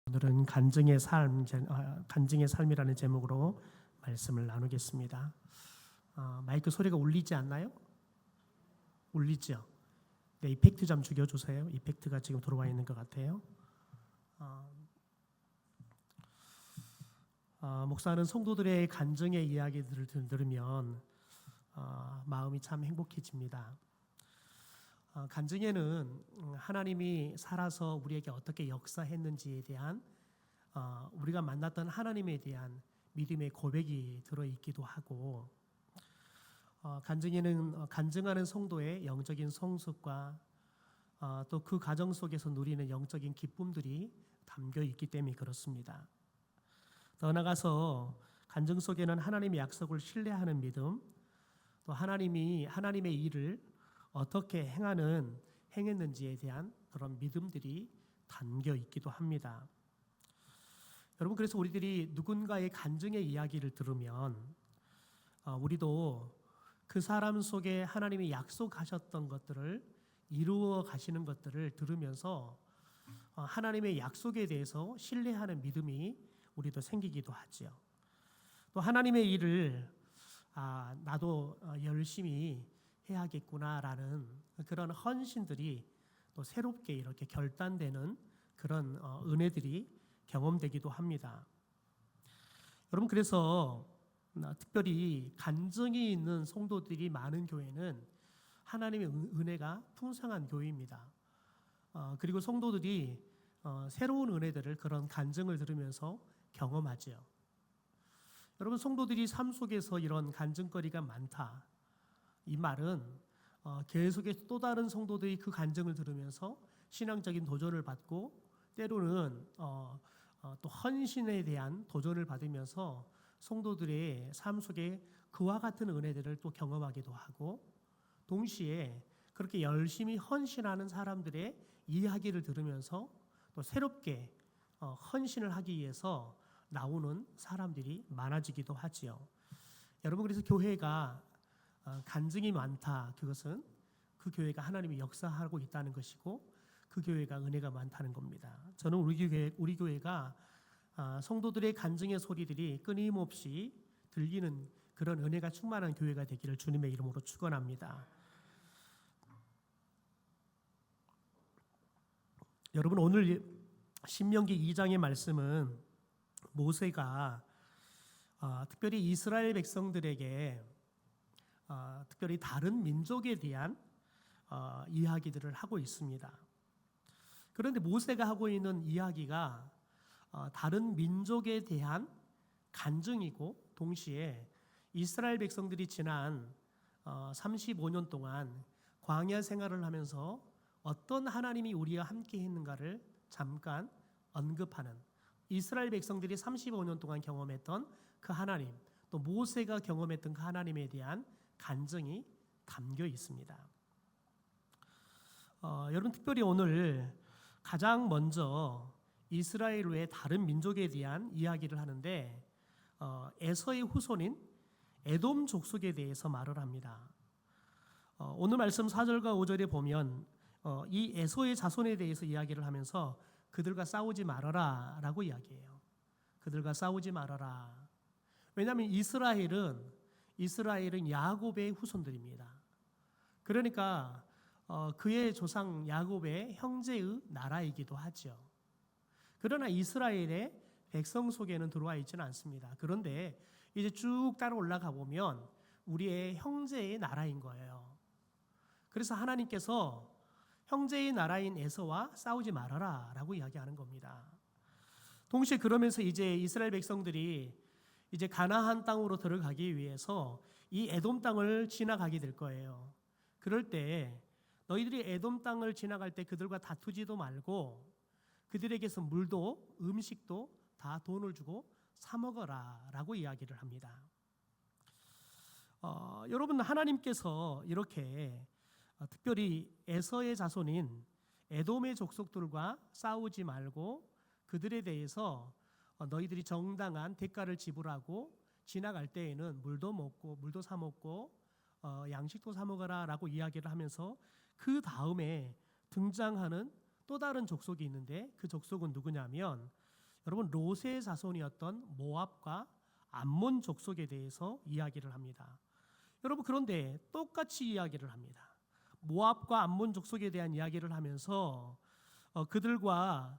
오늘은 간증의 삶이라는 제목으로 말씀을 나누겠습니다. 마이크 소리가 울리지 않나요? 울리죠? 네, 이펙트 좀 죽여주세요. 이펙트가 지금 들어와 있는 것 같아요. 목사는 성도들의 간증의 이야기들을 들으면 마음이 참 행복해집니다. 간증에는 하나님이 살아서 우리에게 어떻게 역사했는지에 대한 우리가 만났던 하나님에 대한 믿음의 고백이 들어있기도 하고, 간증에는 간증하는 성도의 영적인 성숙과 또 그 과정 속에서 누리는 영적인 기쁨들이 담겨 있기 때문에 그렇습니다. 더 나아가서 간증 속에는 하나님의 약속을 신뢰하는 믿음, 또 하나님의 일을 어떻게 행했는지에 대한 그런 믿음들이 담겨 있기도 합니다. 여러분, 그래서 우리들이 누군가의 간증의 이야기를 들으면 우리도 그 사람 속에 하나님이 약속하셨던 것들을 이루어 가시는 것들을 들으면서 하나님의 약속에 대해서 신뢰하는 믿음이 우리도 생기기도 하죠. 또 하나님의 일을 나도 열심히 해야겠구나라는 그런 헌신들이 또 새롭게 이렇게 결단되는 그런 은혜들이 경험되기도 합니다. 여러분, 그래서 특별히 간증이 있는 성도들이 많은 교회는 하나님의 은혜가 풍성한 교회입니다. 그리고 성도들이 새로운 은혜들을 그런 간증을 들으면서 경험하죠. 여러분, 성도들이 삶 속에서 이런 간증거리가 많다, 이 말은 계속해서 또 다른 성도들이 그 간증을 들으면서 신앙적인 도전을 받고 때로는 또 헌신에 대한 도전을 받으면서 성도들의 삶 속에 그와 같은 은혜들을 또 경험하기도 하고, 동시에 그렇게 열심히 헌신하는 사람들의 이야기를 들으면서 또 새롭게 헌신을 하기 위해서 나오는 사람들이 많아지기도 하지요. 여러분, 그래서 교회가 간증이 많다, 그것은 그 교회가 하나님이 역사하고 있다는 것이고 그 교회가 은혜가 많다는 겁니다. 저는 우리 교회가 성도들의 간증의 소리들이 끊임없이 들리는 그런 은혜가 충만한 교회가 되기를 주님의 이름으로 축원합니다. 여러분, 오늘 신명기 2장의 말씀은 모세가 특별히 이스라엘 백성들에게 특별히 다른 민족에 대한 이야기들을 하고 있습니다. 그런데 모세가 하고 있는 이야기가 다른 민족에 대한 간증이고, 동시에 이스라엘 백성들이 지난 35년 동안 광야 생활을 하면서 어떤 하나님이 우리와 함께 했는가를 잠깐 언급하는, 이스라엘 백성들이 35년 동안 경험했던 그 하나님, 또 모세가 경험했던 그 하나님에 대한 간증이 담겨 있습니다. 여러분, 특별히 오늘 가장 먼저 이스라엘 외의 다른 민족에 대한 이야기를 하는데 에서의 후손인 에돔 족속에 대해서 말을 합니다. 오늘 말씀 4절과 5절에 보면 이 에서의 자손에 대해서 이야기를 하면서 그들과 싸우지 말아라 라고 이야기해요. 그들과 싸우지 말아라. 왜냐하면 이스라엘은 야곱의 후손들입니다. 그러니까 그의 조상 야곱의 형제의 나라이기도 하죠. 그러나 이스라엘의 백성 속에는 들어와 있지는 않습니다. 그런데 이제 쭉 따라 올라가 보면 우리의 형제의 나라인 거예요. 그래서 하나님께서 형제의 나라인 에서와 싸우지 말아라 라고 이야기하는 겁니다. 동시에 그러면서 이제 이스라엘 백성들이 이제 가나안 땅으로 들어가기 위해서 이 에돔 땅을 지나가게 될 거예요. 그럴 때 너희들이 에돔 땅을 지나갈 때 그들과 다투지도 말고 그들에게서 물도 음식도 다 돈을 주고 사 먹어라 라고 이야기를 합니다. 여러분, 하나님께서 이렇게 특별히 에서의 자손인 에돔의 족속들과 싸우지 말고 그들에 대해서 너희들이 정당한 대가를 지불하고 지나갈 때에는 물도 사 먹고 양식도 사 먹어라 라고 이야기를 하면서 그 다음에 등장하는 또 다른 족속이 있는데 그 족속은 누구냐면 여러분 롯의 자손이었던 모압과 암몬 족속에 대해서 이야기를 합니다. 여러분 그런데 똑같이 이야기를 합니다. 모압과 암몬 족속에 대한 이야기를 하면서 그들과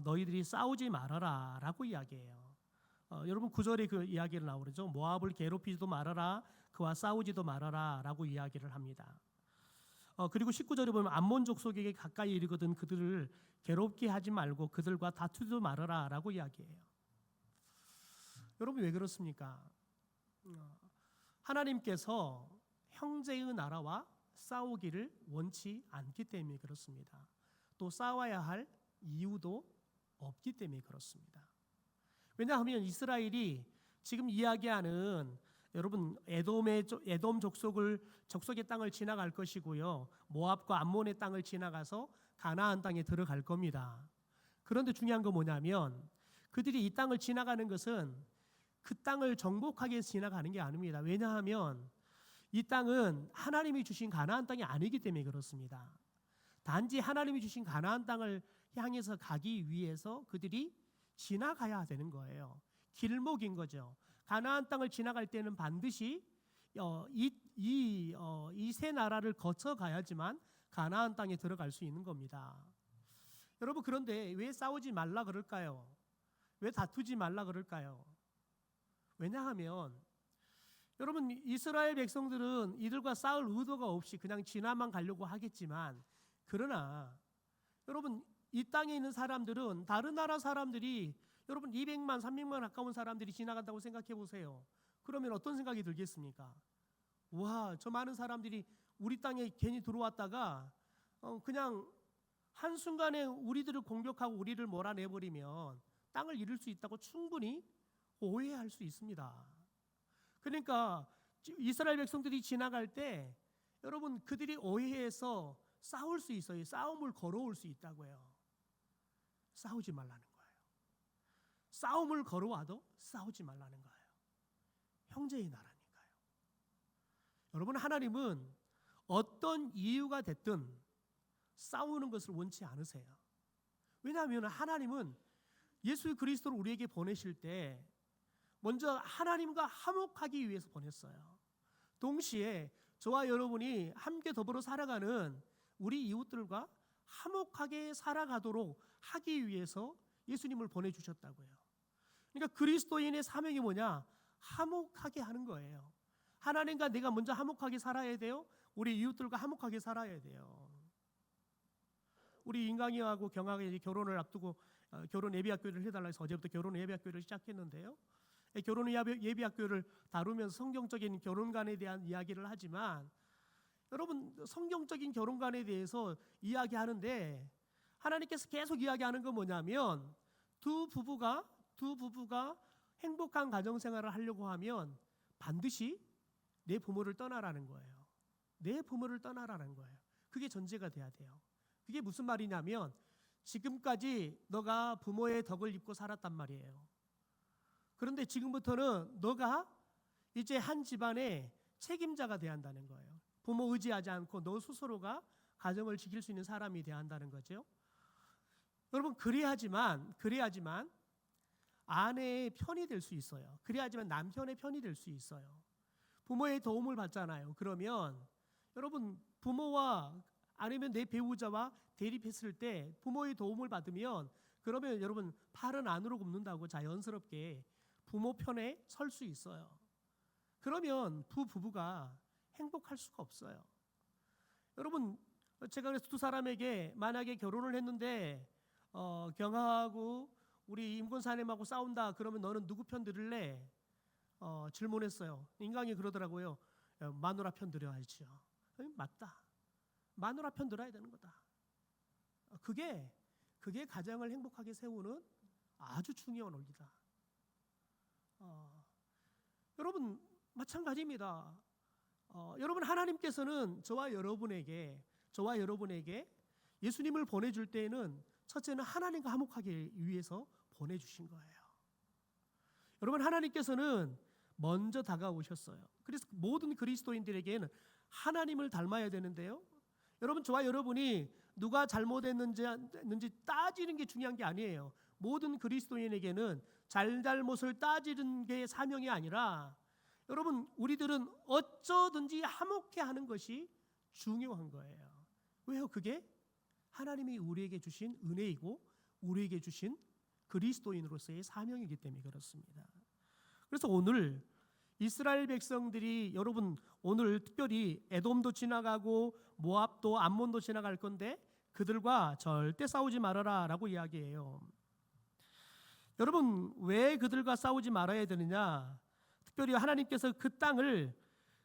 너희들이 싸우지 말아라 라고 이야기해요. 여러분 9절에 그 이야기를 나오죠. 모압을 괴롭히지도 말아라, 그와 싸우지도 말아라 라고 이야기를 합니다. 그리고 19절에 보면 암몬 족속에게 가까이 이르거든 그들을 괴롭게 하지 말고 그들과 다투지도 말아라 라고 이야기해요. 여러분 왜 그렇습니까? 하나님께서 형제의 나라와 싸우기를 원치 않기 때문에 그렇습니다. 또 싸워야 할 이유도 없기 때문에 그렇습니다. 왜냐하면 이스라엘이 지금 이야기하는 여러분 에돔 족속의 땅을 지나갈 것이고요. 모압과 암몬의 땅을 지나가서 가나안 땅에 들어갈 겁니다. 그런데 중요한 건 뭐냐면 그들이 이 땅을 지나가는 것은 그 땅을 정복하기 위해서 지나가는 게 아닙니다. 왜냐하면 이 땅은 하나님이 주신 가나안 땅이 아니기 때문에 그렇습니다. 단지 하나님이 주신 가나안 땅을 향해서 가기 위해서 그들이 지나가야 되는 거예요. 길목인 거죠. 가나안 땅을 지나갈 때는 반드시 이 세 나라를 거쳐 가야지만 가나안 땅에 들어갈 수 있는 겁니다. 여러분 그런데 왜 싸우지 말라 그럴까요? 왜 다투지 말라 그럴까요? 왜냐하면 여러분 이스라엘 백성들은 이들과 싸울 의도가 없이 그냥 지나만 가려고 하겠지만 그러나 여러분 이 땅에 있는 사람들은 다른 나라 사람들이 여러분 200만 300만 가까운 사람들이 지나간다고 생각해 보세요. 그러면 어떤 생각이 들겠습니까? 와, 저 많은 사람들이 우리 땅에 괜히 들어왔다가 그냥 한순간에 우리들을 공격하고 우리를 몰아내버리면 땅을 잃을 수 있다고 충분히 오해할 수 있습니다. 그러니까 이스라엘 백성들이 지나갈 때 여러분 그들이 오해해서 싸울 수 있어요. 싸움을 걸어올 수 있다고요. 싸우지 말라는 거예요. 싸움을 걸어와도 싸우지 말라는 거예요. 형제의 나라니까요. 여러분 하나님은 어떤 이유가 됐든 싸우는 것을 원치 않으세요. 왜냐하면 하나님은 예수 그리스도를 우리에게 보내실 때 먼저 하나님과 화목하기 위해서 보냈어요. 동시에 저와 여러분이 함께 더불어 살아가는 우리 이웃들과 화목하게 살아가도록 하기 위해서 예수님을 보내주셨다고요. 그러니까 그리스도인의 사명이 뭐냐? 화목하게 하는 거예요. 하나님과 내가 먼저 화목하게 살아야 돼요. 우리 이웃들과 화목하게 살아야 돼요. 우리 인강이하고 경학이 결혼을 앞두고 결혼 예비학교를 해달라 해서 어제부터 결혼 예비학교를 시작했는데요. 결혼 예비학교를 다루면서 성경적인 결혼관에 대한 이야기를 하지만 여러분 성경적인 결혼관에 대해서 이야기하는데 하나님께서 계속 이야기하는 건 뭐냐면 두 부부가 행복한 가정생활을 하려고 하면 반드시 내 부모를 떠나라는 거예요. 내 부모를 떠나라는 거예요. 그게 전제가 돼야 돼요. 그게 무슨 말이냐면 지금까지 너가 부모의 덕을 입고 살았단 말이에요. 그런데 지금부터는 너가 이제 한 집안의 책임자가 돼야 한다는 거예요. 부모 의지하지 않고 너 스스로가 가정을 지킬 수 있는 사람이 돼야 한다는 거죠. 여러분 그래야지만 아내의 편이 될 수 있어요. 그래야지만 남편의 편이 될 수 있어요. 부모의 도움을 받잖아요. 그러면 여러분 부모와 아니면 내 배우자와 대립했을 때 부모의 도움을 받으면 그러면 여러분 팔은 안으로 굽는다고 자연스럽게 부모 편에 설 수 있어요. 그러면 부부가 행복할 수가 없어요. 여러분 제가 그래서 두 사람에게 만약에 결혼을 했는데 경하하고 우리 임권사님하고 싸운다 그러면 너는 누구 편 들을래? 질문했어요. 인강이 그러더라고요. 마누라 편 들어야죠. 맞다. 마누라 편 들어야 되는 거다. 그게 가정을 행복하게 세우는 아주 중요한 원리다. 여러분 마찬가지입니다. 여러분 하나님께서는 저와 여러분에게 예수님을 보내줄 때에는 첫째는 하나님과 화목하기 위해서 보내주신 거예요. 여러분 하나님께서는 먼저 다가오셨어요. 그래서 모든 그리스도인들에게는 하나님을 닮아야 되는데요. 여러분 저와 여러분이 누가 잘못했는지 따지는 게 중요한 게 아니에요. 모든 그리스도인에게는 잘잘못을 따지는 게 사명이 아니라 여러분 우리들은 어쩌든지 화목해 하는 것이 중요한 거예요. 왜요? 그게 하나님이 우리에게 주신 은혜이고 우리에게 주신 그리스도인으로서의 사명이기 때문에 그렇습니다. 그래서 오늘 이스라엘 백성들이 여러분 오늘 특별히 에돔도 지나가고 모압도 암몬도 지나갈 건데 그들과 절대 싸우지 말아라 라고 이야기해요. 여러분 왜 그들과 싸우지 말아야 되느냐? 특별히 하나님께서 그 땅을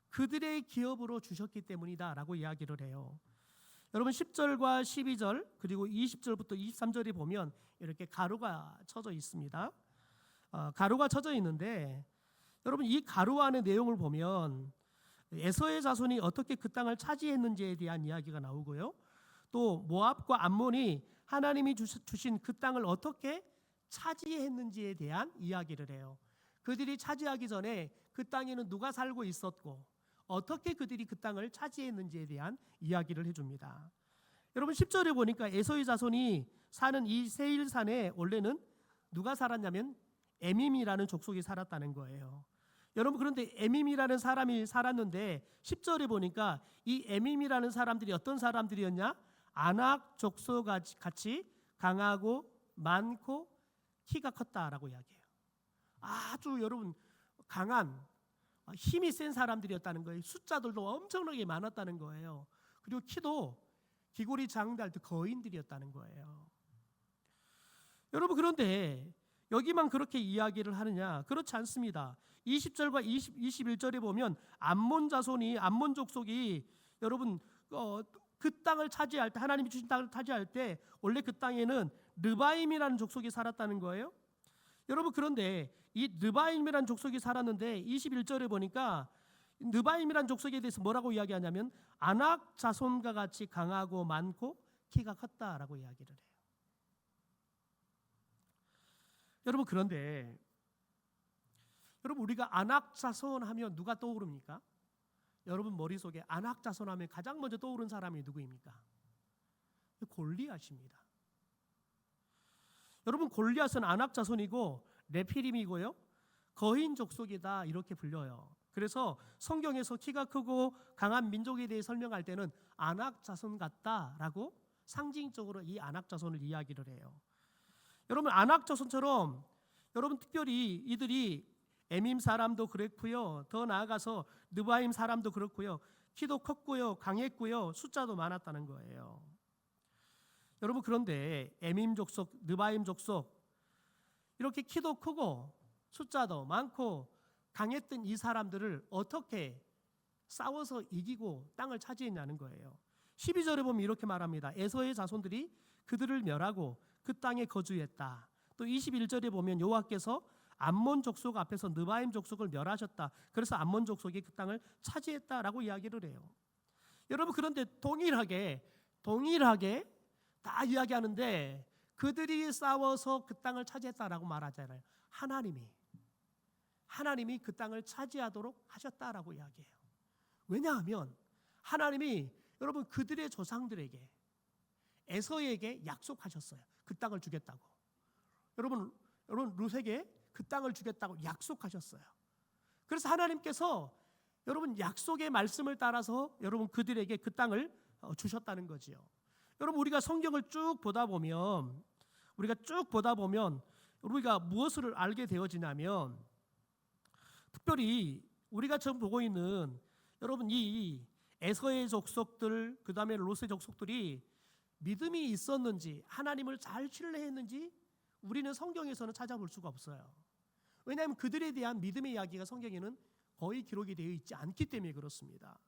그들의 기업으로 주셨기 때문이다 라고 이야기를 해요. 여러분 10절과 12절 그리고 20절부터 23절에 보면 이렇게 가루가 쳐져 있습니다. 가루가 쳐져 있는데 여러분 이 가루 안의 내용을 보면 에서의 자손이 어떻게 그 땅을 차지했는지에 대한 이야기가 나오고요. 또 모압과 암몬이 하나님이 주신 그 땅을 어떻게 차지했는지에 대한 이야기를 해요. 그들이 차지하기 전에 그 땅에는 누가 살고 있었고 어떻게 그들이 그 땅을 차지했는지에 대한 이야기를 해줍니다. 여러분 10절에 보니까 에서의 자손이 사는 이 세일산에 원래는 누가 살았냐면 에밈이라는 족속이 살았다는 거예요. 여러분 그런데 에밈이라는 사람이 살았는데 10절에 보니까 이 에밈이라는 사람들이 어떤 사람들이었냐? 아낙 족속같이 강하고 많고 키가 컸다라고 이야기해요. 아주 여러분 강한 힘이 센 사람들이었다는 거예요. 숫자들도 엄청나게 많았다는 거예요. 그리고 키도 기골이 장대할 때 거인들이었다는 거예요. 여러분 그런데 여기만 그렇게 이야기를 하느냐? 그렇지 않습니다. 20절과 21절에 보면 암몬 자손이 암몬 족속이 여러분 그 땅을 차지할 때 하나님이 주신 땅을 차지할 때 원래 그 땅에는 르바임이라는 족속이 살았다는 거예요. 여러분 그런데 이 르바임이라는 족속이 살았는데 21절에 보니까 르바임이라는 족속에 대해서 뭐라고 이야기하냐면 아낙 자손과 같이 강하고 많고 키가 컸다라고 이야기를 해요. 여러분 그런데 여러분 우리가 아낙 자손 하면 누가 떠오릅니까? 여러분 머릿속에 아낙 자손 하면 가장 먼저 떠오른 사람이 누구입니까? 골리앗입니다. 여러분 골리앗은 아낙 자손이고 레피림이고요. 거인 족속이다 이렇게 불려요. 그래서 성경에서 키가 크고 강한 민족에 대해 설명할 때는 아낙 자손 같다라고 상징적으로 이 아낙 자손을 이야기를 해요. 여러분 아낙 자손처럼 여러분 특별히 이들이 에밈 사람도 그랬고요. 더 나아가서 르바임 사람도 그렇고요. 키도 컸고요. 강했고요. 숫자도 많았다는 거예요. 여러분 그런데 에밈 족속, 르바임 족속 이렇게 키도 크고 숫자도 많고 강했던 이 사람들을 어떻게 싸워서 이기고 땅을 차지했냐는 거예요. 12절에 보면 이렇게 말합니다. 에서의 자손들이 그들을 멸하고 그 땅에 거주했다. 또 21절에 보면 여호와께서 암몬 족속 앞에서 르바임 족속을 멸하셨다. 그래서 암몬 족속이 그 땅을 차지했다라고 이야기를 해요. 여러분 그런데 동일하게 다 이야기하는데 그들이 싸워서 그 땅을 차지했다라고 말하잖아요. 하나님이 그 땅을 차지하도록 하셨다라고 이야기해요. 왜냐하면 하나님이 여러분 그들의 조상들에게 에서에게 약속하셨어요. 그 땅을 주겠다고. 여러분 룻에게 그 땅을 주겠다고 약속하셨어요. 그래서 하나님께서 여러분 약속의 말씀을 따라서 여러분 그들에게 그 땅을 주셨다는 거지요. 여러분 우리가 성경을 쭉 보다 보면 우리가 무엇을 알게 되어지냐면 특별히 우리가 지금 보고 있는 여러분 이 에서의 족속들 그다음에 롯의 족속들이 믿음이 있었는지 하나님을 잘 신뢰했는지 우리는 성경에서는 찾아볼 수가 없어요. 왜냐하면 그들에 대한 믿음의 이야기가 성경에는 거의 기록이 되어 있지 않기 때문에 그렇습니다.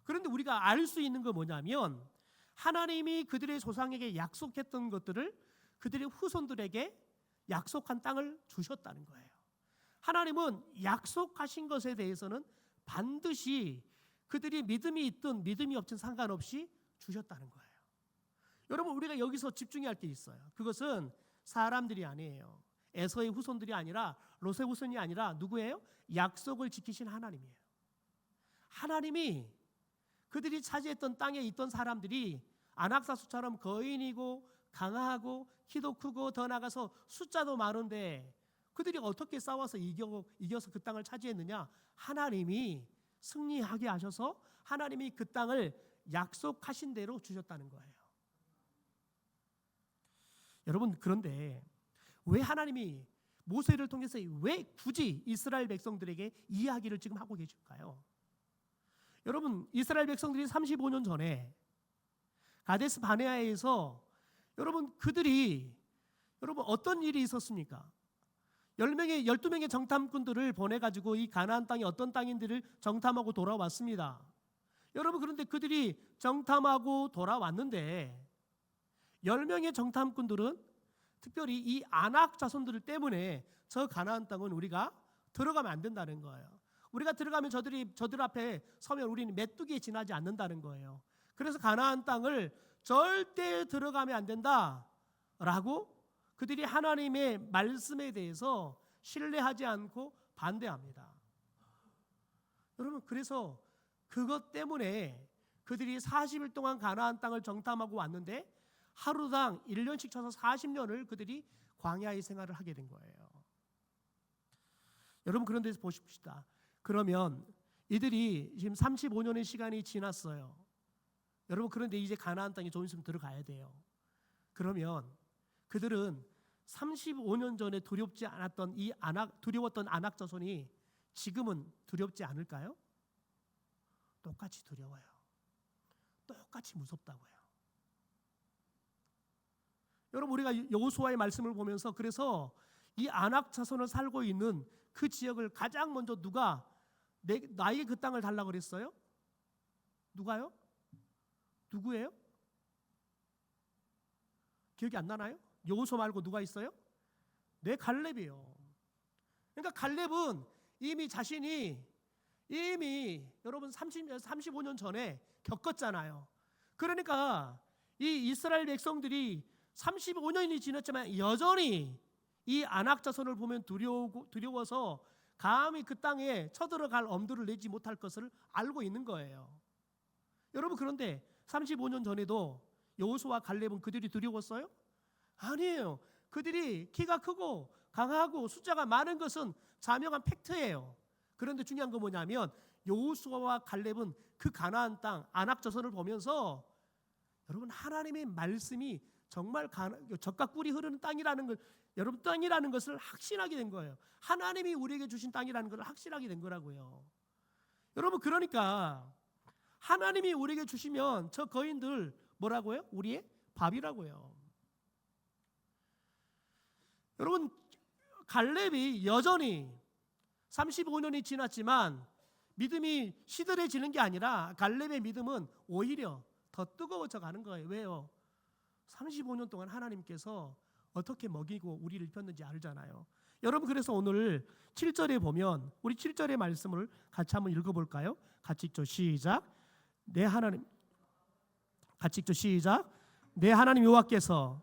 그런데 우리가 알 수 있는 건 뭐냐면 하나님이 그들의 조상에게 약속했던 것들을 그들의 후손들에게 약속한 땅을 주셨다는 거예요. 하나님은 약속하신 것에 대해서는 반드시 그들이 믿음이 있든 믿음이 없든 상관없이 주셨다는 거예요. 여러분 우리가 여기서 집중해야 할 게 있어요. 그것은 사람들이 아니에요. 에서의 후손들이 아니라 롯의 후손이 아니라 누구예요? 약속을 지키신 하나님이에요. 하나님이 그들이 차지했던 땅에 있던 사람들이 아낙사수처럼 거인이고 강하고 키도 크고 더 나가서 숫자도 많은데 그들이 어떻게 싸워서 이겨서 그 땅을 차지했느냐? 하나님이 승리하게 하셔서 하나님이 그 땅을 약속하신 대로 주셨다는 거예요. 여러분, 그런데 왜 하나님이 모세를 통해서 왜 굳이 이스라엘 백성들에게 이 이야기를 지금 하고 계실까요? 여러분, 이스라엘 백성들이 35년 전에 가데스 바네아에서 그들이 어떤 일이 있었습니까? 12명의 정탐꾼들을 보내가지고 이 가나안 땅이 어떤 땅인지를 정탐하고 돌아왔습니다. 여러분, 그런데 그들이 정탐하고 돌아왔는데 10명의 정탐꾼들은 특별히 이 아낙 자손들 때문에 저 가나안 땅은 우리가 들어가면 안 된다는 거예요. 우리가 들어가면 저들 앞에 서면 우리는 메뚜기에 지나지 않는다는 거예요. 그래서 가나안 땅을 절대 들어가면 안 된다라고 그들이 하나님의 말씀에 대해서 신뢰하지 않고 반대합니다. 여러분, 그래서 그것 때문에 그들이 40일 동안 가나안 땅을 정탐하고 왔는데 하루당 1년씩 쳐서 40년을 그들이 광야의 생활을 하게 된 거예요. 여러분, 그런 데서 보십시다. 그러면 이들이 지금 35년의 시간이 지났어요. 여러분, 그런데 이제 가나안 땅에 좀 있으면 들어가야 돼요. 그러면 그들은 35년 전에 두려웠던 아낙 자손이 지금은 두렵지 않을까요? 똑같이 두려워요. 똑같이 무섭다고요. 여러분, 우리가 여호수아의 말씀을 보면서 그래서 이 아낙 자손을 살고 있는 그 지역을 가장 먼저 누가 나에게 그 땅을 달라고 그랬어요? 누가요? 누구예요? 기억이 안 나나요? 여호수아 말고 누가 있어요? 네, 갈렙이요. 그러니까 갈렙은 이미 여러분 35년 전에 겪었잖아요. 그러니까 이 이스라엘 백성들이 35년이 지났지만 여전히 이 아낙 자손을 보면 두려워서 감히 그 땅에 쳐들어갈 엄두를 내지 못할 것을 알고 있는 거예요. 여러분, 그런데 35년 전에도 여호수아와 갈렙은 그들이 두려웠어요? 아니에요. 그들이 키가 크고 강하고 숫자가 많은 것은 자명한 팩트예요. 그런데 중요한 건 뭐냐면 여호수아와 갈렙은 그 가나안 땅 아낙 자손을 보면서 여러분, 하나님의 말씀이 정말 젖과 꿀이 흐르는 땅이라는 걸, 여러분, 땅이라는 것을 확신하게 된 거예요. 하나님이 우리에게 주신 땅이라는 걸 확신하게 된 거라고요. 여러분, 그러니까 하나님이 우리에게 주시면 저 거인들 뭐라고요? 우리의 밥이라고요. 여러분, 갈렙이 여전히 35년이 지났지만 믿음이 시들해지는 게 아니라 갈렙의 믿음은 오히려 더 뜨거워져 가는 거예요. 왜요? 35년 동안 하나님께서 어떻게 먹이고 우리를 입혔는지 알잖아요. 여러분, 그래서 오늘 7절에 보면 우리 7절의 말씀을 같이 한번 읽어볼까요? 같이 읽죠. 시작. 같이 읽죠. 시작. 내 하나님 여호와께서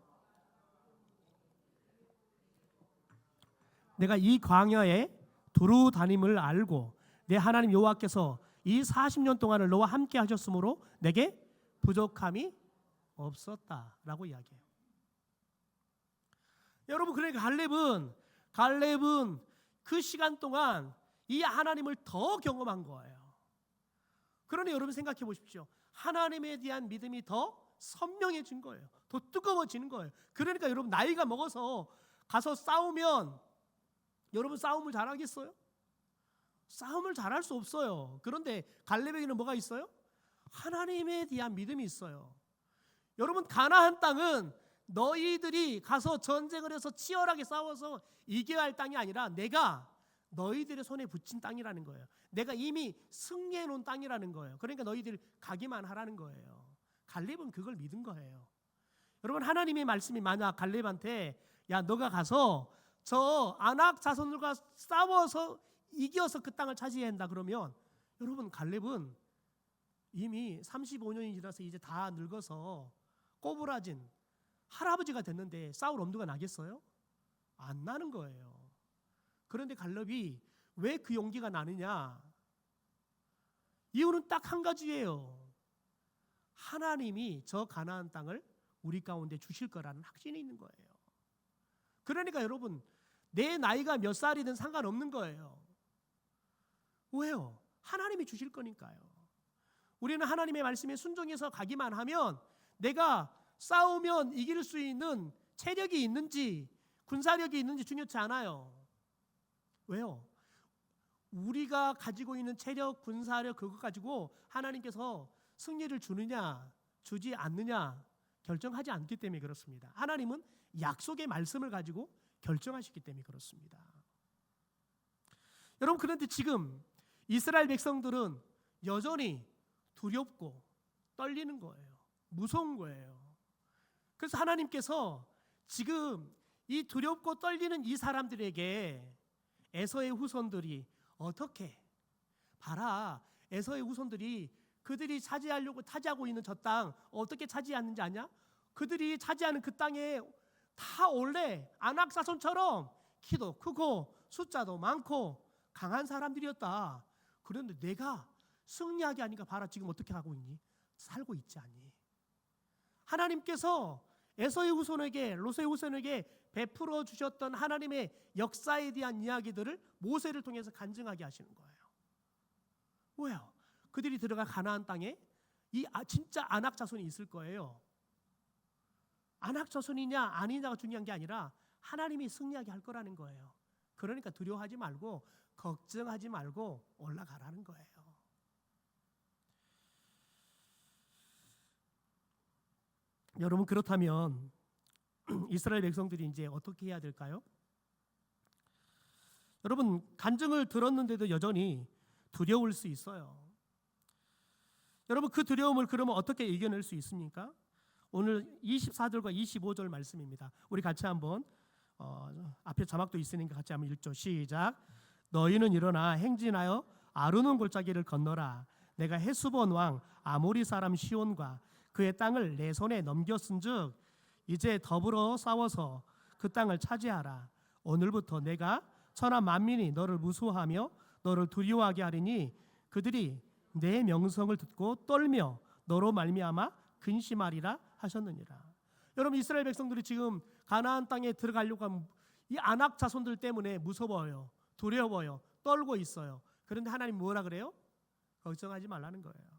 내가 이 광야에 두루 다님을 알고 내 하나님 여호와께서 이 40년 동안을 너와 함께 하셨으므로 내게 부족함이 없었다라고 이야기해요. 여러분, 그러니까 갈렙은 그 시간 동안 이 하나님을 더 경험한 거예요. 그러니 여러분 생각해 보십시오. 하나님에 대한 믿음이 더 선명해진 거예요. 더 뜨거워지는 거예요. 그러니까 여러분, 나이가 먹어서 가서 싸우면 여러분 싸움을 잘하겠어요? 싸움을 잘할 수 없어요. 그런데 갈렙에게는 뭐가 있어요? 하나님에 대한 믿음이 있어요. 여러분, 가나안 땅은 너희들이 가서 전쟁을 해서 치열하게 싸워서 이겨야 할 땅이 아니라 내가 너희들의 손에 붙인 땅이라는 거예요. 내가 이미 승리해 놓은 땅이라는 거예요. 그러니까 너희들 가기만 하라는 거예요. 갈렙은 그걸 믿은 거예요. 여러분, 하나님의 말씀이 만약 갈렙한테 야, 너가 가서 저 아낙 자손들과 싸워서 이겨서 그 땅을 차지해야 한다 그러면 여러분, 갈렙은 이미 35년이 지나서 이제 다 늙어서 꼬부라진 할아버지가 됐는데 싸울 엄두가 나겠어요? 안 나는 거예요. 그런데 갈렙이 왜 그 용기가 나느냐? 이유는 딱 한 가지예요. 하나님이 저 가나안 땅을 우리 가운데 주실 거라는 확신이 있는 거예요. 그러니까 여러분, 내 나이가 몇 살이든 상관없는 거예요. 왜요? 하나님이 주실 거니까요. 우리는 하나님의 말씀에 순종해서 가기만 하면 내가 싸우면 이길 수 있는 체력이 있는지 군사력이 있는지 중요치 않아요. 왜요? 우리가 가지고 있는 체력, 군사력 그거 가지고 하나님께서 승리를 주느냐 주지 않느냐 결정하지 않기 때문에 그렇습니다. 하나님은 약속의 말씀을 가지고 결정하시기 때문에 그렇습니다. 여러분, 그런데 지금 이스라엘 백성들은 여전히 두렵고 떨리는 거예요. 무서운 거예요. 그래서 하나님께서 지금 이 두렵고 떨리는 이 사람들에게 에서의 후손들이 어떻게, 봐라, 에서의 후손들이 그들이 차지하고 있는 저 땅 어떻게 차지하는지 아냐? 그들이 차지하는 그 땅에 다 원래 안악사손처럼 키도 크고 숫자도 많고 강한 사람들이었다. 그런데 내가 승리하게 하니까 봐라, 지금 어떻게 하고 있니? 살고 있지 않니? 하나님께서 에서의 후손에게, 롯의 후손에게 베풀어 주셨던 하나님의 역사에 대한 이야기들을 모세를 통해서 간증하게 하시는 거예요. 왜요? 그들이 들어갈 가나안 땅에 진짜 안악 자손이 있을 거예요. 안악 자손이냐 아니냐가 중요한 게 아니라 하나님이 승리하게 할 거라는 거예요. 그러니까 두려워하지 말고 걱정하지 말고 올라가라는 거예요. 여러분, 그렇다면 이스라엘 백성들이 이제 어떻게 해야 될까요? 여러분, 간증을 들었는데도 여전히 두려울 수 있어요. 여러분, 그 두려움을 그러면 어떻게 이겨낼 수 있습니까? 오늘 24절과 25절 말씀입니다. 우리 같이 한번 앞에 자막도 있으니까 같이 한번 읽죠. 시작. 너희는 일어나 행진하여 아르논 골짜기를 건너라. 내가 헤스본 왕 아모리 사람 시온과 그의 땅을 내 손에 넘겼은즉 이제 더불어 싸워서 그 땅을 차지하라. 오늘부터 내가 천하 만민이 너를 무수하며 너를 두려워하게 하리니 그들이 내 명성을 듣고 떨며 너로 말미암아 근심하리라 하셨느니라. 여러분, 이스라엘 백성들이 지금 가나안 땅에 들어가려고 하면 이 안악 자손들 때문에 무서워요, 두려워요, 떨고 있어요. 그런데 하나님 뭐라 그래요? 걱정하지 말라는 거예요.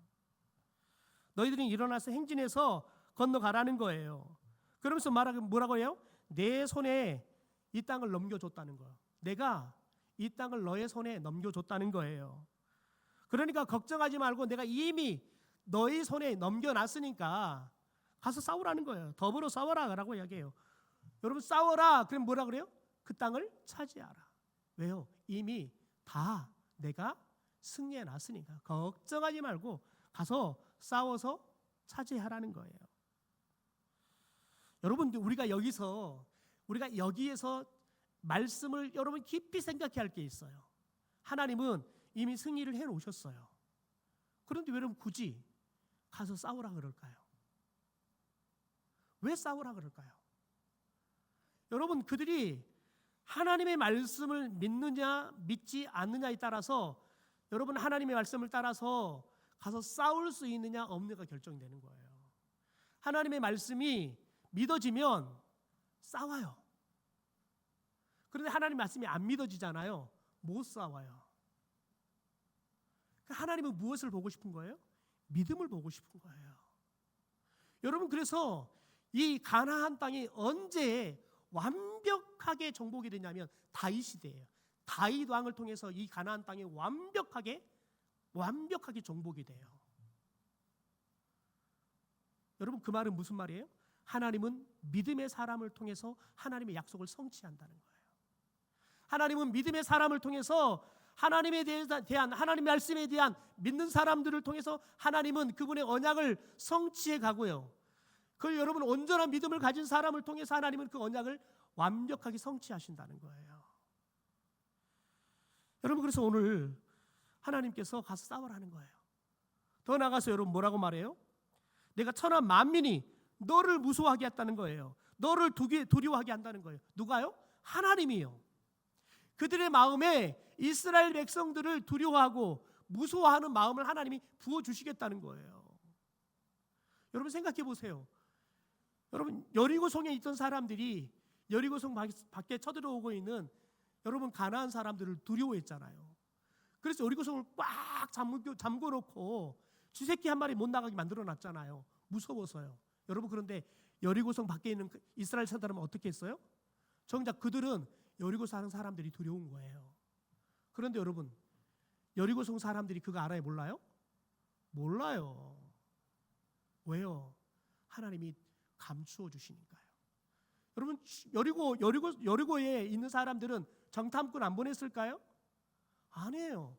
너희들이 일어나서 행진해서 건너가라는 거예요. 그러면서 뭐라고 해요? 내 손에 이 땅을 넘겨줬다는 거예요. 내가 이 땅을 너의 손에 넘겨줬다는 거예요. 그러니까 걱정하지 말고 내가 이미 너희 손에 넘겨놨으니까 가서 싸우라는 거예요. 더불어 싸워라라고 이야기해요. 여러분, 싸워라. 그럼 뭐라 그래요? 그 땅을 차지하라. 왜요? 이미 다 내가 승리해놨으니까 걱정하지 말고 가서 싸워서 차지하라는 거예요. 여러분, 우리가 여기에서 말씀을 여러분 깊이 생각해야 할 게 있어요. 하나님은 이미 승리를 해놓으셨어요. 그런데 왜 여러분 굳이 가서 싸우라 그럴까요? 왜 싸우라 그럴까요? 여러분, 그들이 하나님의 말씀을 믿느냐 믿지 않느냐에 따라서 여러분 하나님의 말씀을 따라서 가서 싸울 수 있느냐 없느냐가 결정되는 거예요. 하나님의 말씀이 믿어지면 싸워요. 그런데 하나님의 말씀이 안 믿어지잖아요. 못 싸워요. 하나님은 무엇을 보고 싶은 거예요? 믿음을 보고 싶은 거예요. 여러분, 그래서 이 가나안 땅이 언제 완벽하게 정복이 되냐면 다윗 시대예요. 다윗 왕을 통해서 이 가나안 땅이 완벽하게 정복이 돼요. 여러분, 그 말은 무슨 말이에요? 하나님은 믿음의 사람을 통해서 하나님의 약속을 성취한다는 거예요. 하나님은 믿음의 사람을 통해서 하나님에 대한 하나님의 말씀에 대한 믿는 사람들을 통해서 하나님은 그분의 언약을 성취해 가고요. 그 여러분 온전한 믿음을 가진 사람을 통해서 하나님은 그 언약을 완벽하게 성취하신다는 거예요. 여러분, 그래서 오늘 하나님께서 가서 싸우라는 거예요. 더 나가서 여러분 뭐라고 말해요? 내가 천하 만민이 너를 무서워하게 했다는 거예요. 너를 두려워하게 한다는 거예요. 누가요? 하나님이요. 그들의 마음에 이스라엘 백성들을 두려워하고 무서워하는 마음을 하나님이 부어주시겠다는 거예요. 여러분 생각해 보세요. 여러분, 여리고성에 있던 사람들이 여리고성 밖에 쳐들어오고 있는 여러분 가나안 사람들을 두려워했잖아요. 그래서 여리고성을 꽉 잠궈 놓고 쥐새끼 한 마리 못 나가게 만들어 놨잖아요. 무서워서요. 여러분, 그런데 여리고성 밖에 있는 이스라엘 사람은 어떻게 했어요? 정작 그들은 여리고 사는 사람들이 두려운 거예요. 그런데 여러분, 여리고성 사람들이 그거 알아요? 몰라요? 몰라요. 왜요? 하나님이 감추어 주시니까요. 여러분, 여리고에 있는 사람들은 정탐꾼 안 보냈을까요? 아니에요.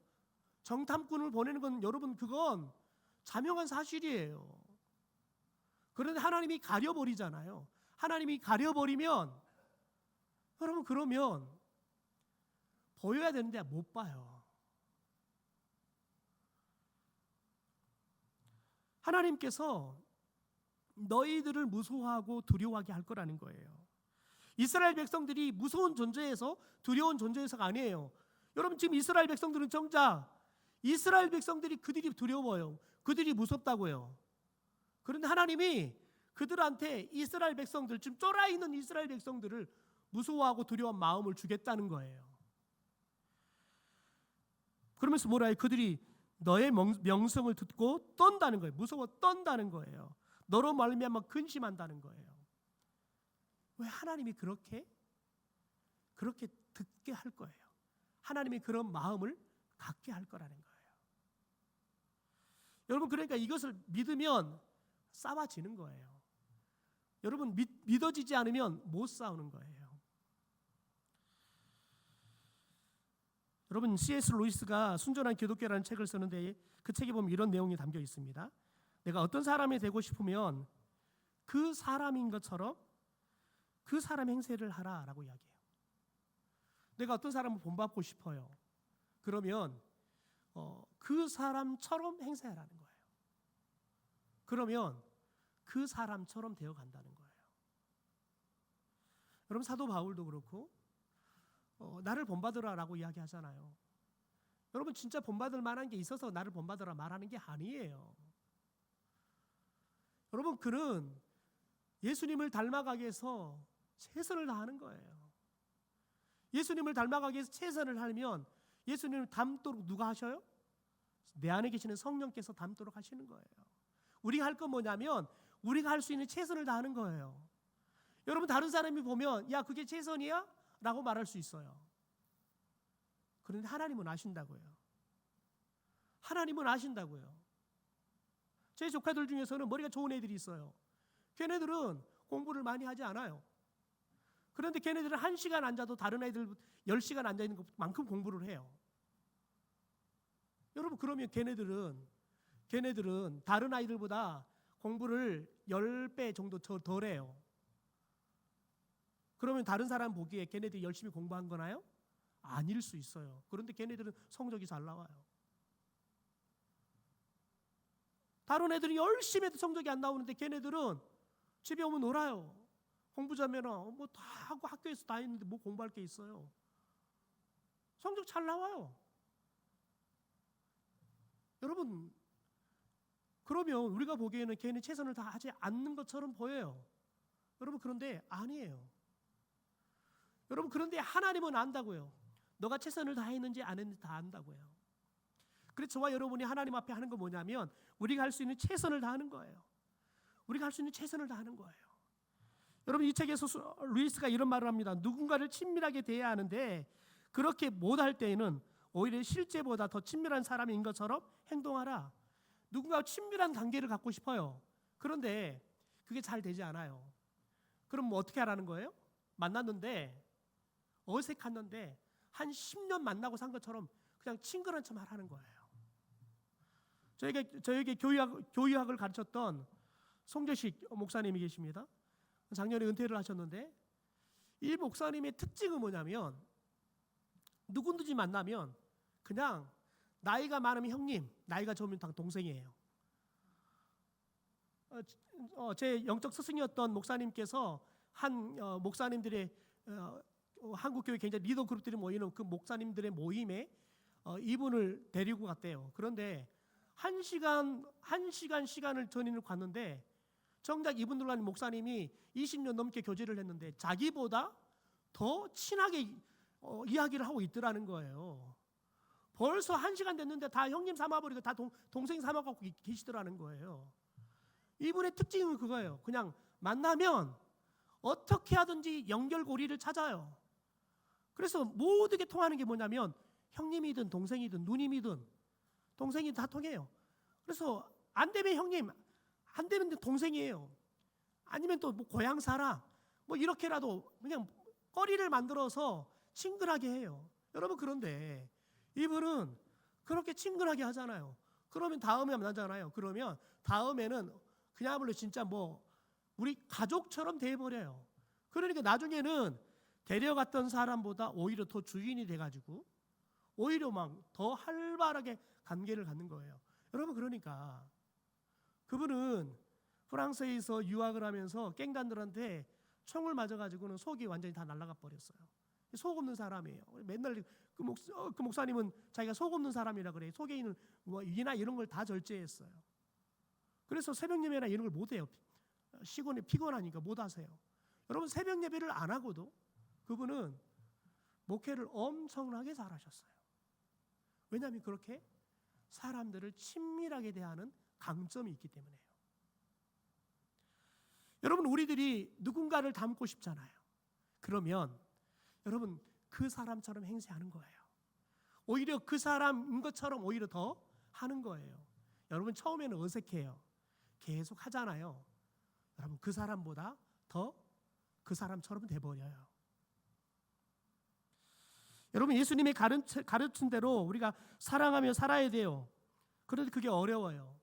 정탐꾼을 보내는 건 여러분, 그건 자명한 사실이에요. 그런데 하나님이 가려버리잖아요. 하나님이 가려버리면 여러분, 그러면 보여야 되는데 못 봐요. 하나님께서 너희들을 무서워하고 두려워하게 할 거라는 거예요. 이스라엘 백성들이 무서운 존재에서 두려운 존재에서가 아니에요. 여러분, 지금 이스라엘 백성들은 정작 이스라엘 백성들이 그들이 두려워요. 그들이 무섭다고요. 그런데 하나님이 그들한테 이스라엘 백성들, 지금 쫄아 있는 이스라엘 백성들을 무서워하고 두려운 마음을 주겠다는 거예요. 그러면서 뭐라 해요? 그들이 너의 명성을 듣고 떤다는 거예요. 무서워 떤다는 거예요. 너로 말미암아 근심한다는 거예요. 왜 하나님이 그렇게 듣게 할 거예요. 하나님이 그런 마음을 갖게 할 거라는 거예요. 여러분, 그러니까 이것을 믿으면 싸워지는 거예요. 여러분, 믿어지지 않으면 못 싸우는 거예요. 여러분, C.S. 루이스가 순전한 기독교라는 책을 쓰는데 그 책에 보면 이런 내용이 담겨 있습니다. 내가 어떤 사람이 되고 싶으면 그 사람인 것처럼 그 사람 행세를 하라라고 이야기해요. 내가 어떤 사람을 본받고 싶어요. 그러면 그 사람처럼 행세하라는 거예요. 그러면 그 사람처럼 되어 간다는 거예요. 여러분, 사도 바울도 그렇고 나를 본받으라라고 이야기하잖아요. 여러분, 진짜 본받을 만한 게 있어서 나를 본받으라 말하는 게 아니에요. 여러분, 그는 예수님을 닮아가기 위해서 최선을 다하는 거예요. 예수님을 닮아가기 위해서 최선을 하면 예수님을 닮도록 누가 하셔요? 내 안에 계시는 성령께서 닮도록 하시는 거예요. 우리가 할 건 뭐냐면 우리가 할 수 있는 최선을 다하는 거예요. 여러분, 다른 사람이 보면 야, 그게 최선이야? 라고 말할 수 있어요. 그런데 하나님은 아신다고요. 하나님은 아신다고요. 제 조카들 중에서는 머리가 좋은 애들이 있어요. 걔네들은 공부를 많이 하지 않아요. 그런데 걔네들은 1시간 앉아도 다른 애들 10시간 앉아있는 것만큼 공부를 해요. 여러분, 그러면 걔네들은 다른 아이들보다 공부를 10배 정도 덜 해요. 그러면 다른 사람 보기에 걔네들이 열심히 공부한 거나요? 아닐 수 있어요. 그런데 걔네들은 성적이 잘 나와요. 다른 애들이 열심히 해도 성적이 안 나오는데 걔네들은 집에 오면 놀아요. 공부 잘하면 뭐 다 하고 학교에서 다 했는데 뭐 공부할 게 있어요. 성적 잘 나와요. 여러분, 그러면 우리가 보기에는 걔는 최선을 다하지 않는 것처럼 보여요. 여러분, 그런데 아니에요. 여러분, 그런데 하나님은 안다고요. 너가 최선을 다했는지 안 했는지 다 안다고요. 그래서 저와 여러분이 하나님 앞에 하는 건 뭐냐면 우리가 할 수 있는 최선을 다하는 거예요. 우리가 할 수 있는 최선을 다하는 거예요. 여러분, 이 책에서 루이스가 이런 말을 합니다. 누군가를 친밀하게 대해야 하는데 그렇게 못할 때에는 오히려 실제보다 더 친밀한 사람인 것처럼 행동하라. 누군가와 친밀한 관계를 갖고 싶어요. 그런데 그게 잘 되지 않아요. 그럼 뭐 어떻게 하라는 거예요? 만났는데 어색했는데 한 10년 만나고 산 것처럼 그냥 친근한 척 하는 거예요. 저에게 교육학을 가르쳤던 송재식 목사님이 계십니다. 작년에 은퇴를 하셨는데 이 목사님의 특징은 뭐냐면 누구든지 만나면 그냥 나이가 많으면 형님, 나이가 적으면 동생이에요. 제 영적 스승이었던 목사님께서 한 목사님들의 한국 교회 굉장히 리더 그룹들이 모이는 그 목사님들의 모임에 이분을 데리고 갔대요. 그런데 한 시간을 전인을 갔는데 정작 이분들과 목사님이 20년 넘게 교제를 했는데 자기보다 더 친하게 이야기를 하고 있더라는 거예요. 벌써 1시간 됐는데 다 형님 삼아버리고 다 동생 삼아갖고 계시더라는 거예요. 이분의 특징은 그거예요. 그냥 만나면 어떻게 하든지 연결고리를 찾아요. 그래서 모든 게 통하는 게 뭐냐면 형님이든 동생이든 누님이든 동생이 다 통해요. 그래서 안 되면 형님, 안 되면 동생이에요. 아니면 또 뭐 고향 사람, 뭐 이렇게라도 그냥 거리를 만들어서 친근하게 해요. 여러분, 그런데 이분은 그렇게 친근하게 하잖아요. 그러면 다음에 만나잖아요. 그러면 다음에는 그야말로 진짜 뭐 우리 가족처럼 돼버려요. 그러니까 나중에는 데려갔던 사람보다 오히려 더 주인이 돼가지고 오히려 막 더 활발하게 관계를 갖는 거예요. 여러분, 그러니까 그분은 프랑스에서 유학을 하면서 깽단들한테 총을 맞아가지고는 속이 완전히 다 날아가 버렸어요. 속 없는 사람이에요. 맨날 그 목사님은 자기가 속 없는 사람이라 그래요. 속에 있는 뭐 이나 이런 걸 다 절제했어요. 그래서 새벽 예배나 이런 걸 못 해요. 피곤하니까 못 하세요. 여러분, 새벽 예배를 안 하고도 그분은 목회를 엄청나게 잘하셨어요. 왜냐하면 그렇게 사람들을 친밀하게 대하는 강점이 있기 때문에요. 여러분, 우리들이 누군가를 닮고 싶잖아요. 그러면 여러분, 그 사람처럼 행세하는 거예요. 오히려 그 사람인 것처럼 오히려 더 하는 거예요. 여러분, 처음에는 어색해요. 계속 하잖아요. 여러분, 그 사람보다 더 그 사람처럼 돼버려요. 여러분, 예수님이 가르친 대로 우리가 사랑하며 살아야 돼요. 그런데 그게 어려워요.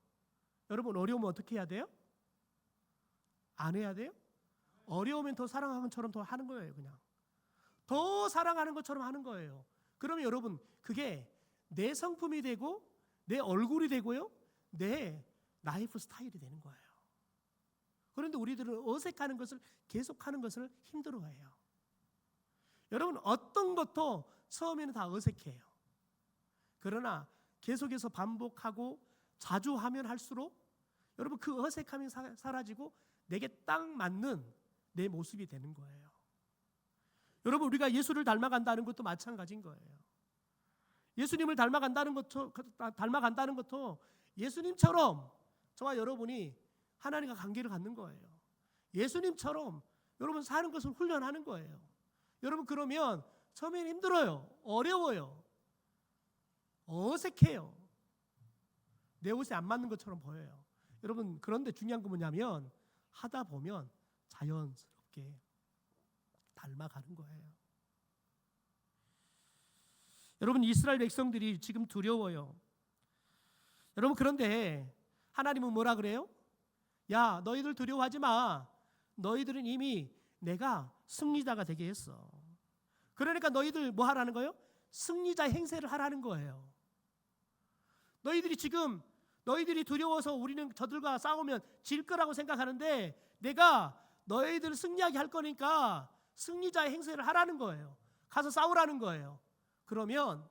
여러분, 어려우면 어떻게 해야 돼요? 안 해야 돼요? 어려우면 더 사랑하는 것처럼 더 하는 거예요. 그냥 더 사랑하는 것처럼 하는 거예요. 그러면 여러분, 그게 내 성품이 되고 내 얼굴이 되고요, 내 라이프 스타일이 되는 거예요. 그런데 우리들은 어색하는 것을 계속하는 것을 힘들어해요. 여러분, 어떤 것도 처음에는 다 어색해요. 그러나 계속해서 반복하고 자주 하면 할수록 여러분, 그 어색함이 사라지고 내게 딱 맞는 내 모습이 되는 거예요. 여러분, 우리가 예수를 닮아간다는 것도 마찬가지인 거예요. 예수님을 닮아간다는 것도 예수님처럼 저와 여러분이 하나님과 관계를 갖는 거예요. 예수님처럼 여러분 사는 것을 훈련하는 거예요. 여러분, 그러면 처음에는 힘들어요. 어려워요. 어색해요. 내 옷에 안 맞는 것처럼 보여요. 여러분, 그런데 중요한 건 뭐냐면 하다 보면 자연스럽게 닮아가는 거예요. 여러분, 이스라엘 백성들이 지금 두려워요. 여러분, 그런데 하나님은 뭐라 그래요? 야, 너희들 두려워하지 마. 너희들은 이미 내가 승리자가 되게 했어. 그러니까 너희들 뭐 하라는 거예요? 승리자 행세를 하라는 거예요. 너희들이 두려워서 우리는 저들과 싸우면 질 거라고 생각하는데 내가 너희들을 승리하게 할 거니까 승리자의 행세를 하라는 거예요. 가서 싸우라는 거예요. 그러면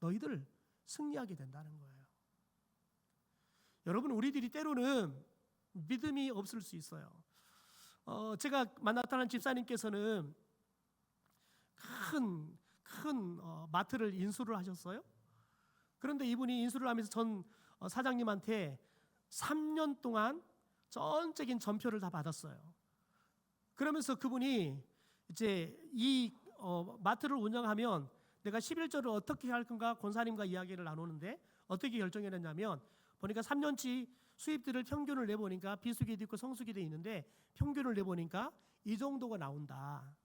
너희들 승리하게 된다는 거예요. 여러분, 우리들이 때로는 믿음이 없을 수 있어요. 제가 만났다는 집사님께서는 큰 마트를 인수를 하셨어요. 그런데 이분이 인수를 하면서 전 사장님한테 3년 동안 전적인 전표를 다 받았어요. 그러면서 그분이 이제 이 마트를 운영하면 내가 11조를 어떻게 할 건가 권사님과 이야기를 나누는데 어떻게 결정했냐면 보니까 3년치 수입들을 평균을 내보니까 비수기도 있고 성수기도 있는데 평균을 내보니까 이 정도가 나온다.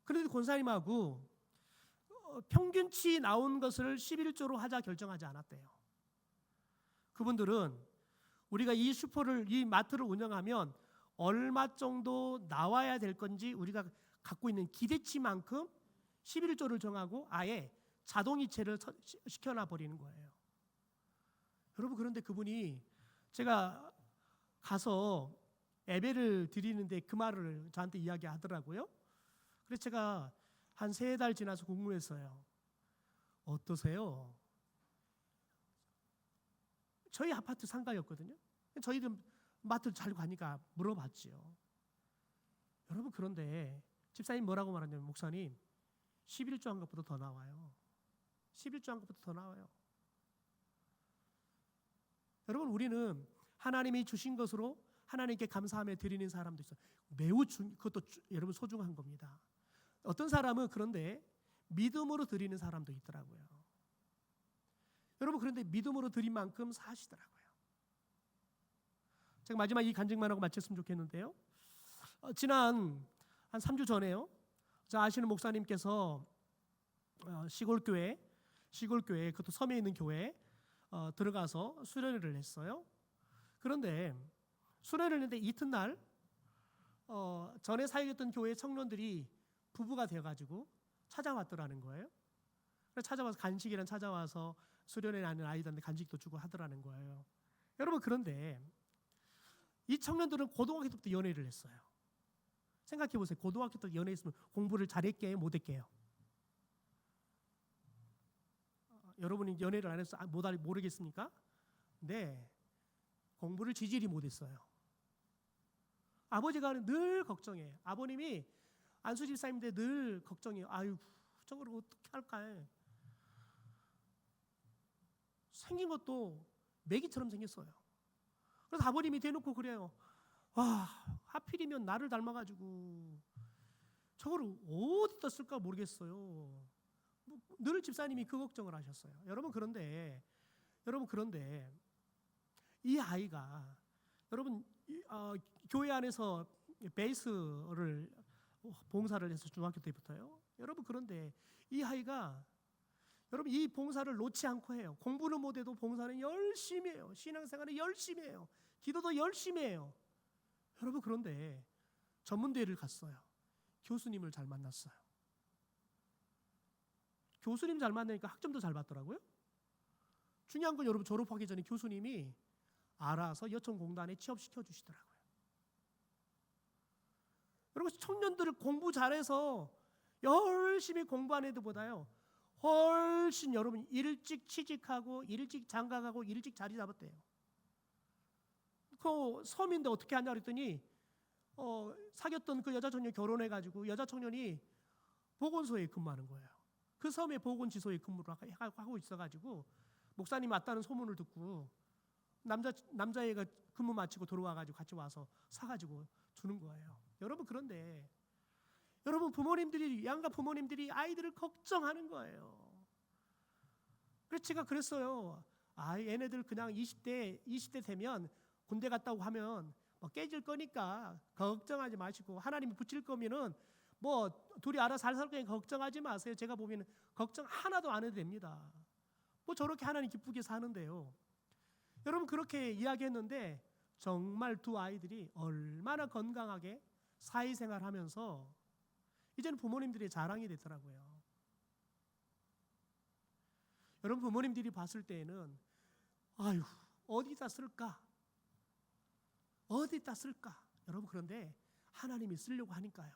그런데 권사님하고 평균치 나온 것을 11조로 하자 결정하지 않았대요. 그분들은 우리가 이 마트를 운영하면 얼마 정도 나와야 될 건지 우리가 갖고 있는 기대치만큼 11조를 정하고 아예 자동이체를 시켜놔 버리는 거예요. 여러분, 그런데 그분이 제가 가서 예배를 드리는데 그 말을 저한테 이야기하더라고요. 그래서 제가 한 3달 지나서 궁금했어요. 어떠세요? 저희 아파트 상가였거든요. 저희들 마트를 잘 가니까 물어봤지요. 여러분 그런데 집사님 뭐라고 말하냐면 목사님 11조 한 것보다 더 나와요. 11조 한 것보다 더 나와요. 여러분 우리는 하나님이 주신 것으로 하나님께 감사하며 드리는 사람도 있어요. 매우 그것도 여러분 소중한 겁니다. 어떤 사람은 그런데 믿음으로 드리는 사람도 있더라고요. 여러분 그런데 믿음으로 드린 만큼 사시더라고요. 제가 마지막 이 간증만 하고 마쳤으면 좋겠는데요. 지난 한 3주 전에요. 저 아시는 목사님께서 시골교회 그것도 섬에 있는 교회 들어가서 수련회를 했어요. 그런데 수련회를 했는데 이튿날 전에 사역했던 교회 청년들이 부부가 되어가지고 찾아왔더라는 거예요. 그래서 찾아와서 간식이랑 찾아와서 수련회 하는 아이들한테 간식도 주고 하더라는 거예요. 여러분 그런데 이 청년들은 고등학교 때부터 연애를 했어요. 생각해 보세요. 고등학교 때 연애했으면 공부를 잘했게요, 못했게요? 여러분이 연애를 안 해서 모르겠습니까? 네, 공부를 지질이 못했어요. 아버지가 늘 걱정해. 아버님이 안수 집사님인데 늘 걱정해요. 아유, 저걸 어떻게 할까? 생긴 것도 메기처럼 생겼어요. 그래서 아버님이 대놓고 그래요. 와, 하필이면 나를 닮아가지고 저걸 어디다 쓸까 모르겠어요. 늘 집사님이 그 걱정을 하셨어요. 여러분 그런데 이 아이가 여러분 교회 안에서 베이스를 봉사를 해서 중학교 때부터요. 여러분 그런데 이 아이가 여러분 이 봉사를 놓지 않고 해요. 공부는 못해도 봉사는 열심히 해요. 신앙생활은 열심히 해요. 기도도 열심히 해요. 여러분 그런데 전문대회를 갔어요. 교수님을 잘 만났어요. 교수님 잘 만나니까 학점도 잘 받더라고요. 중요한 건 여러분 졸업하기 전에 교수님이 알아서 여천공단에 취업시켜 주시더라고요. 여러분 청년들을 공부 잘해서 열심히 공부한 애들보다요 훨씬 여러분 일찍 취직하고 일찍 장가가고 일찍 자리 잡았대요. 그 섬인데 어떻게 하냐 그랬더니 사귀었던 그 여자 청년 결혼해가지고 여자 청년이 보건소에 근무하는 거예요. 그 섬의 보건지소에 근무를 하고 있어가지고 목사님 왔다는 소문을 듣고 남자애가 근무 마치고 돌아와가지고 같이 와서 사가지고 주는 거예요. 여러분 그런데 여러분 양가 부모님들이 아이들을 걱정하는 거예요. 그래서 제가 그랬어요. 얘네들 그냥 20대 되면 군대 갔다고 하면 뭐 깨질 거니까 걱정하지 마시고 하나님이 붙일 거면은 뭐 둘이 알아서 잘 살 거니까 걱정하지 마세요. 제가 보면 걱정 하나도 안 해도 됩니다. 뭐 저렇게 하나님 기쁘게 사는데요. 여러분 그렇게 이야기했는데 정말 두 아이들이 얼마나 건강하게 사회생활하면서 이제는 부모님들이 자랑이 되더라고요. 여러분 부모님들이 봤을 때에는 아유 어디다 쓸까? 여러분 그런데 하나님이 쓰려고 하니까요.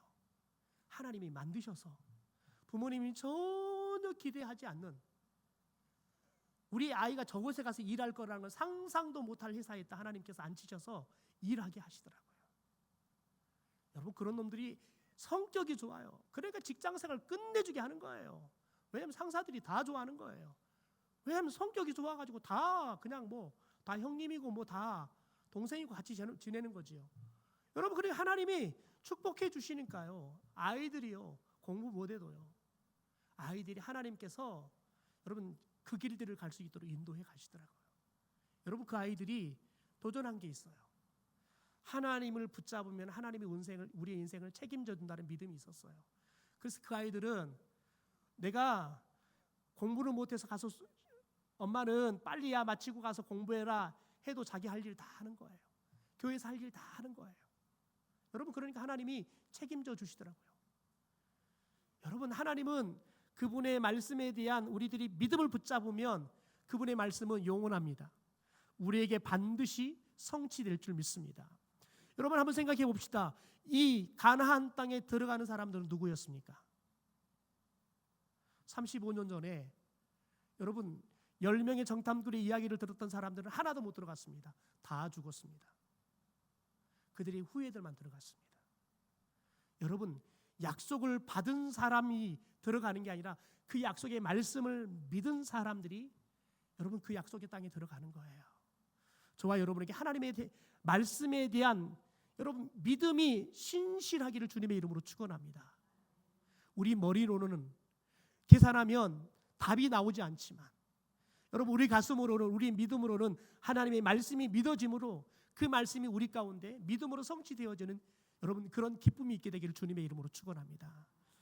하나님이 만드셔서 부모님이 전혀 기대하지 않는 우리 아이가 저곳에 가서 일할 거라는 걸 상상도 못할 회사에다 하나님께서 앉히셔서 일하게 하시더라고요. 여러분 그런 놈들이 성격이 좋아요. 그러니까 직장생활 끝내주게 하는 거예요. 왜냐하면 상사들이 다 좋아하는 거예요. 왜냐하면 성격이 좋아가지고 다 그냥 뭐 다 형님이고 뭐 다 동생이고 같이 지내는 거지요. 여러분 그래 하나님이 축복해 주시니까요. 아이들이요 공부 못해도요. 아이들이 하나님께서 여러분 그 길들을 갈 수 있도록 인도해 가시더라고요. 여러분 그 아이들이 도전한 게 있어요. 하나님을 붙잡으면 하나님이 우리의 인생을 책임져 준다는 믿음이 있었어요. 그래서 그 아이들은 내가 공부를 못해서 가서 엄마는 빨리야 마치고 가서 공부해라 해도 자기 할 일 다 하는 거예요. 교회에서 할 일 다 하는 거예요. 여러분 그러니까 하나님이 책임져 주시더라고요. 여러분 하나님은 그분의 말씀에 대한 우리들이 믿음을 붙잡으면 그분의 말씀은 영원합니다. 우리에게 반드시 성취될 줄 믿습니다. 여러분 한번 생각해 봅시다. 이 가나안 땅에 들어가는 사람들은 누구였습니까? 35년 전에 여러분 10명의 정탐꾼의 이야기를 들었던 사람들은 하나도 못 들어갔습니다. 다 죽었습니다. 그들의 후예들만 들어갔습니다. 여러분, 약속을 받은 사람이 들어가는 게 아니라 그 약속의 말씀을 믿은 사람들이 여러분 그 약속의 땅에 들어가는 거예요. 저와 여러분에게 하나님의 말씀에 대한 여러분 믿음이 신실하기를 주님의 이름으로 축원합니다. 우리 머리로는 계산하면 답이 나오지 않지만 여러분 우리 가슴으로는, 우리 믿음으로는 하나님의 말씀이 믿어짐으로 그 말씀이 우리 가운데 믿음으로 성취되어지는 여러분 그런 기쁨이 있게 되기를 주님의 이름으로 축원합니다.